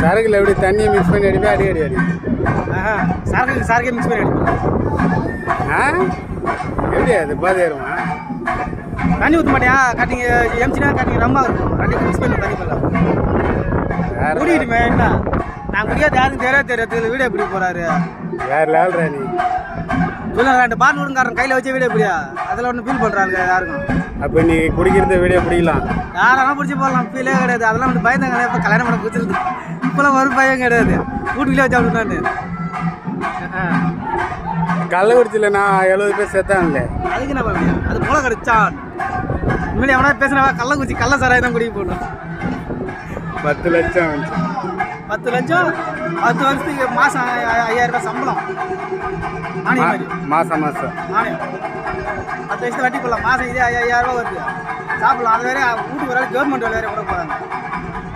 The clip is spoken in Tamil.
சரக்குல எப்படி தண்ணியை மிக்ஸ் பண்ணி அடிப்பா அடி அடி அடி சரக்கே மிக்ஸ் பண்ணி அடிப்பேன். எப்படி அது பாதை ஏறுமா? தண்ணி ஊற்ற மாட்டியா? கட்டிங்க எம்சினா கட்டிங்க ரொம்ப இருக்கும். ரெண்டு மிக்ஸ் பண்ணி தண்ணி போடலாம். குடிக்கிட்டுமே என்ன நான் குடிக்காத யாருக்கும் தெரியாது. வீடியோ எப்படி போறாரு வேற லெவல் ராணி சொல்ல 2 பால் விடுங்காரன் கையில் வச்சு வீடியோ எப்படியா அதில் ஒன்று ஃபீல் பண்ணுறாங்க யாருக்கும். அப்போ நீ குடிக்கிறத வீடியோ பிடிக்கலாம், யாரெல்லாம் பிடிச்சி போடலாம், ஃபீலே கிடையாது. அதெல்லாம் வந்து பயந்தாங்க. இப்போ கல்யாணம் பண்ண பிடிச்சிருந்து இப்போலாம் ஒரு பயம் கிடையாது. வீட்டுக்குள்ளே வச்சு அப்படின்னாரு. கள்ளக்குறிச்சியில் நான் 70 பேர் செத்தான்ல. அதுக்கு என்ன பண்ண முடியும்? அது போல கிடைச்சான். இனிமேல் எவனா பேசினா கள்ளக்குறிச்சி கள்ள சாராயம் தான் குடிக்க போடணும். 10 லட்சம் 10 லட்சம் 10 வருஷத்துக்கு மாதம் 5000 ரூபாய் சம்பளம் மானியம் மாதிரி. மாதம் மானியம் 10 வயசு வட்டி போடலாம். மாதம் இதே 5000 ரூபா வருது. சாப்பிடலாம். அது வேற வீட்டுக்கு ஒரு கவர்மெண்ட் வேலை வேற கூட போகிறாங்க.